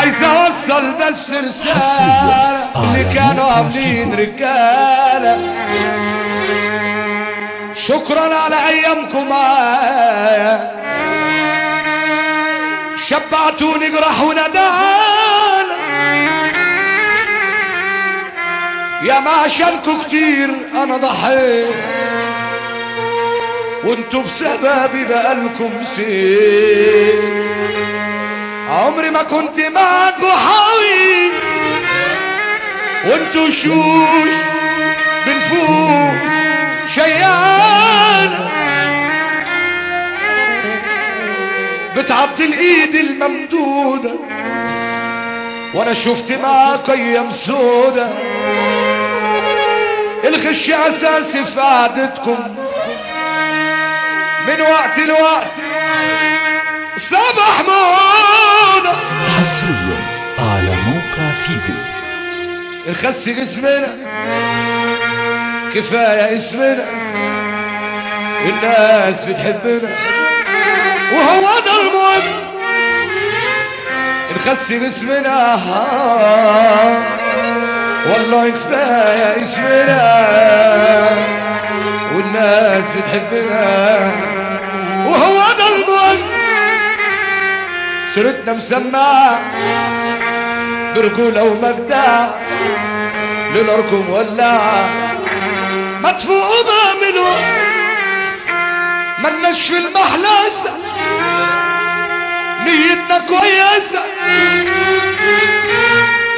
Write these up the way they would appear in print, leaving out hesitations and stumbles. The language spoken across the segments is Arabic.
عايز اوصل بس رسالة اللي كانوا عاملين رجالة. شكرا على ايامكم معايا، شبعتوني جرح وندالة، يا ما عشانكوا كتير انا ضحيت، وانتوا في سببي بقالكم سير. عمري ما كنت معاكوا حاوي، وانتوا شوش بنفوق شيان، بتعبد الايد الممدودة، وانا شفت معاك ايام سودة. الغش اساسي في قعدتكم، من وقت لوقت صباح موضة. حصريا على موقع فيجو. الخس جسمنا كفاية اسمنا، الناس بتحبنا وهو ده المهم. الخس جسمنا والله كفاية اسمنا، والناس بتحبنا وهو ده المهم. سيرتنا مسمعة برجولة ومجدع، لناركم ولعة مدفوقوا بعملوا، ملناش في المحلسة، نيتنا كويسة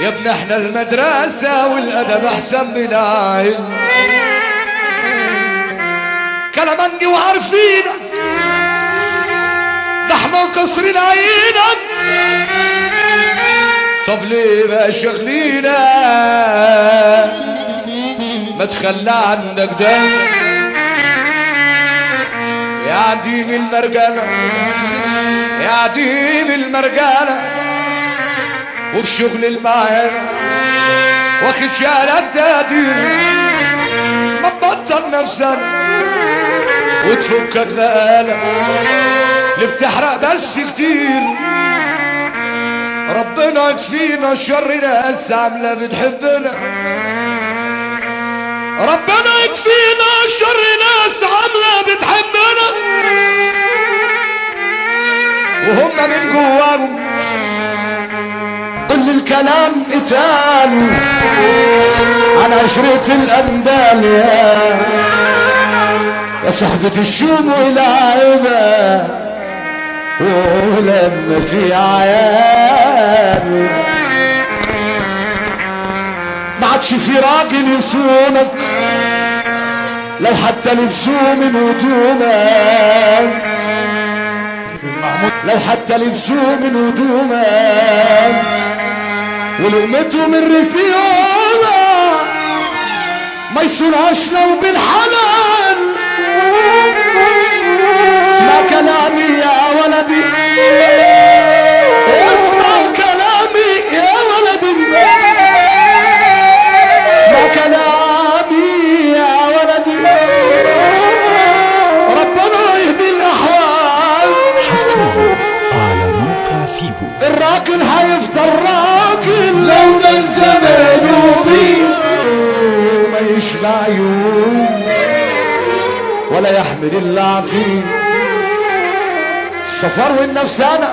يا ابن احنا المدرسة، والأدب أحسن من العلم. كلامني وعارفينك، ده احنا مكسرين عينك. طب ليه بقى شغلينا ما تخلى عنك ده يا عديم المرجلة، يا عديم المرجلة، وبشغل المعاينة واخد شهادة تقدير. ما تبطل نفسك وتفكك بقالة اللي بتحرق بس كتير. ربنا يكفينا شر ناس عاملة بتحبنا، ربنا يكفينا شر ناس عاملة بتحبنا، وهم من جواهم كل الكلام اتقال عن عشرة الأندال. يا صحبة الشوم والعيبة، ولما في عيال ما عادش في راجل يصونك، لو حتى لبسوه من هدومك، لو حتى لبسوه من هدومك، ولقمته من رسيومك ما يصونهاش لو بالحلال. اسمع كلامي يا ولدي، اسمع كلامي يا ولدي، اسمع كلامي يا ولدي، ربنا يهدي الأحوال. حصريا على موقع فيجو. الراجل هيفضل راجل لو من زمانه بيه ما يشبع يوم ولا يحمل اللي عطيه. السفر والنفسانة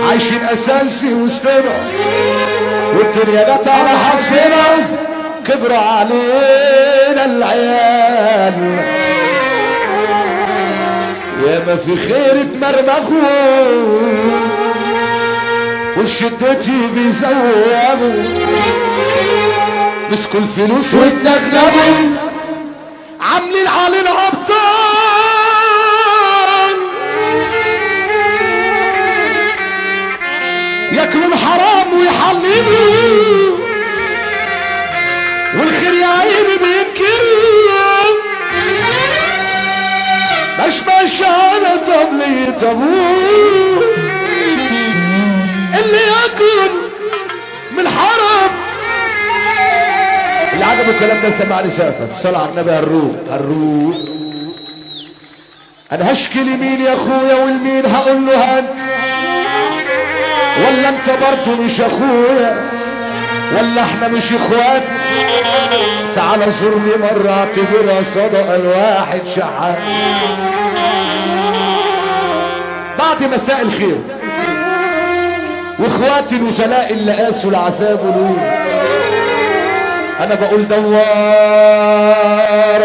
عايشين اساسي وسطنا، والدنيا جت على حظنا، كبروا علينا العيال. ياما في خير اتمرمخوا وفي شدتي بيزوقوا، مسكوا الفلوس واتنغنغوا، عاملين علينا ابطال، ياكلوا الحرام ويحللوا، والخير يا عيني بينكروا. مش على طبلي طابور اللي ياكل من الحرام. اللي عجبه الكلام ده سمعني سافة الصلاة على النبي. هالروق انا هشكي لمين يا اخويا، والمين هقول له هات، ولا انت برضو مش اخويا ولا احنا مش اخوات؟ تعال زورني مرة اعتبرها صدقة الواحد شحات. بعد مساء الخير واخواتي الوزلاء اللي قاسوا العذاب ولوين، انا بقول دوارة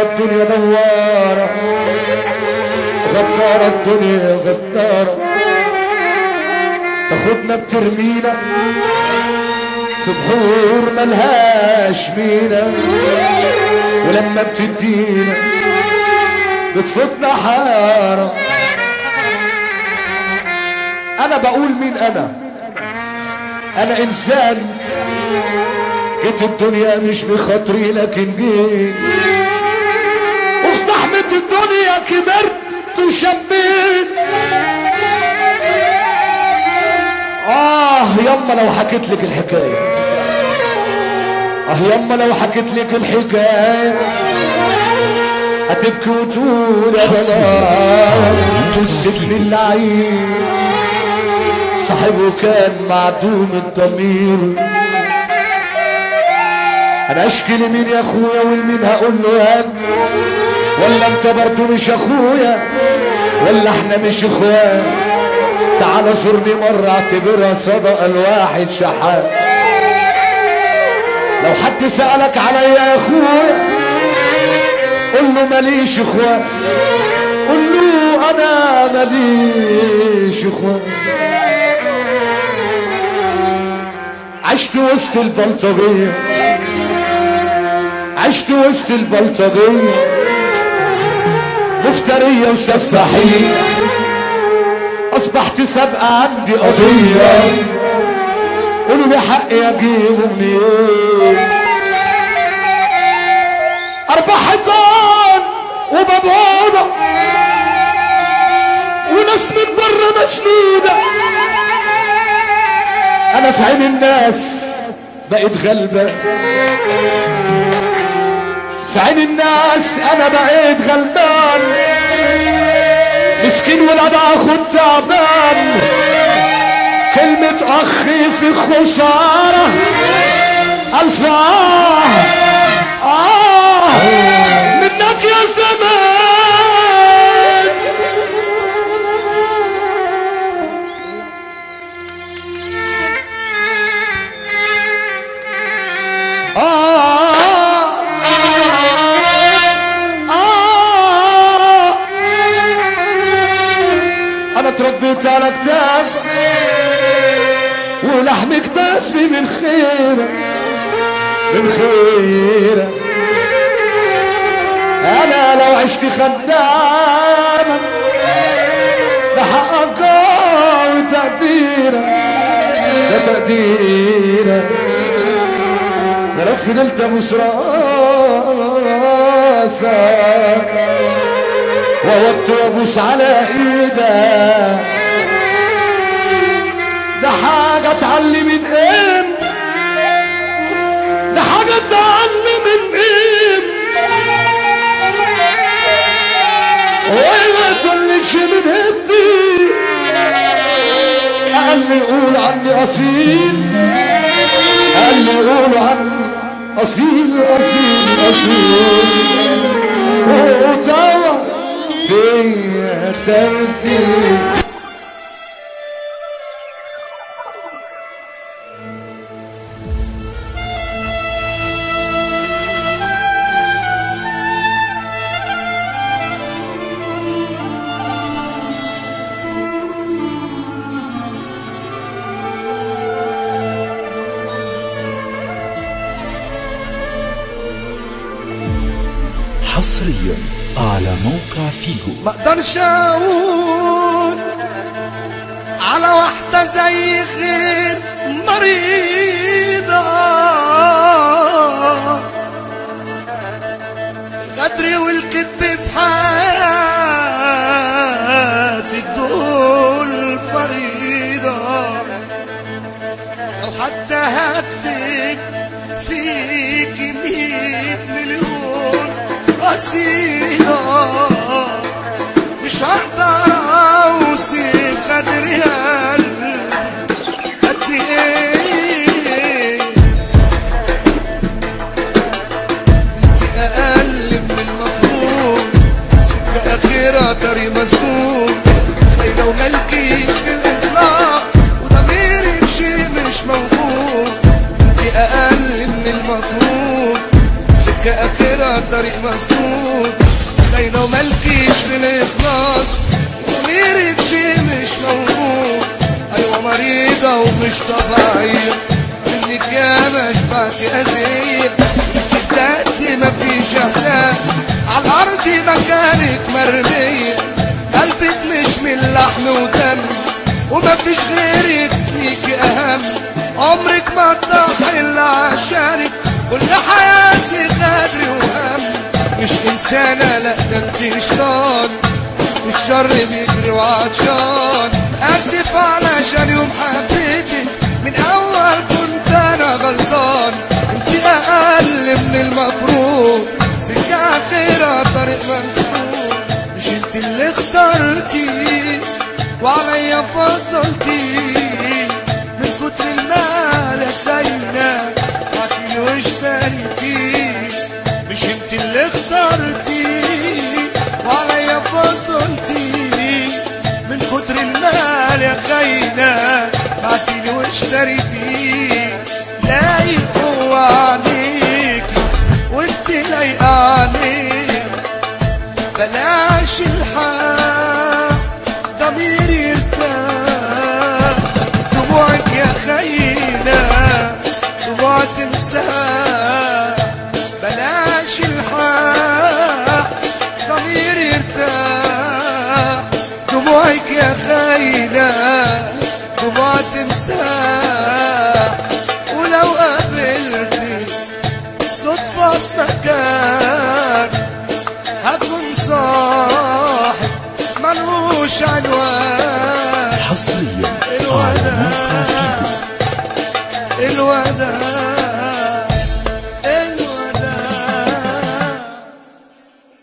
الدنيا دوارة، غدارة الدنيا غدارة، تاخدنا بترمينا في بحور ملهاش مينا، ولما بتدينا بتفوتنا حارة. انا بقول مين انا انسان جيت الدنيا مش بخاطري لكن جيت وفي زحمة الدنيا كبرت وشبيت. ياما لو حكيت لك الحكاية، ياما لو حكيت لك الحكاية هتبكي وتقول يا بنات السجن اللعين صاحبه كان معدوم الضمير. انا اشكي لمين يا اخويا ولمين هقول له هات؟ ولا انت برضو مش اخويا ولا احنا مش اخوات؟ تعال زورني مرة اعتبرها صدقة الواحد شحات. لو حد سألك عليا يا اخويا قل له ماليش اخوات، قل له انا ماليش اخوات. عشت وسط البلطجية، عشت وسط البلطجية مفترية وسفاحية، اصبحت سابقة عندي قضية قولوا لي حقي اجيبه منين؟ 4 حيطان وبابوضة وناس من بره مسنودة، انا في عين الناس بقيت غلبة، في عين الناس انا بقيت غلبان، مسكين ولاد اخو تعبان، كلمة اخي في خسارة الف منك يا زمان. انا اتربيت على كتاف ولحم كتافي من خيرة من خيرة. انا لو عشت خدامة ده حقك وتقديرك، ده تقديرك. ده لو فضلت ابوس راسك وودت وابوس على ايدك، ده حاجة تعلي من ايه، ده حاجة تعلي من ايه، وما تقولكش من هدي. قال لي يقول عني اصيل، قال لي يقول عني اصيل اصيل اصيل، وطوى فيا ترتيب. حصريا على موقع فيجو. ما اقدرش اقول على واحدة زي غير مريضة، غدري والكذب في حياتك دول فريضة، لو حتى هكتب فيك 100 مليون قصيدة مش هقدر اوصف قدر قلبي قد مسدود، خاينة ومالكيش في الإخلاص، وغيرك شي مش موجود. أيوة مريضة ومش طبيعية، منك ياما شبعت أذية، بجد مفيش إحساس، عالأرض مكانك مرمية، قلبك مش من لحم ودم، ومفيش غيرك ليكي أهم، عمرك ما تضحي إلا عشانك، كل حياتي غدر وهم. مش إنسانة لأ ده انتي شيطان، الشر بيجري وعطشان، أسف علشان يوم حبيتك، من أول كنت أنا غلطان، انتي أقل من المفروض، سكة آخرة طريق مفتوح، مش انتي اللي اخترتي وعليا فضلتي، من كتر المال يا خاينة بعتيلي واشتريتي، مش انتي اللي اخترتي وعليا فضلتي، من كتر المال يا خاينة بعتيلي واشتريتي، لايق هو عليك وانتي لايقة عليك، بلاش الحق ضميري يرتاح، دموعك يا خاينة دموع تمساح، بلاش الحق ضميري يرتاح، دموعك يا خاينة دموع تمساح، ولو قابلتي صدفة في مكان هتكون صاحب ملوش عنوان. حصريا على موقع فيجو. الوداع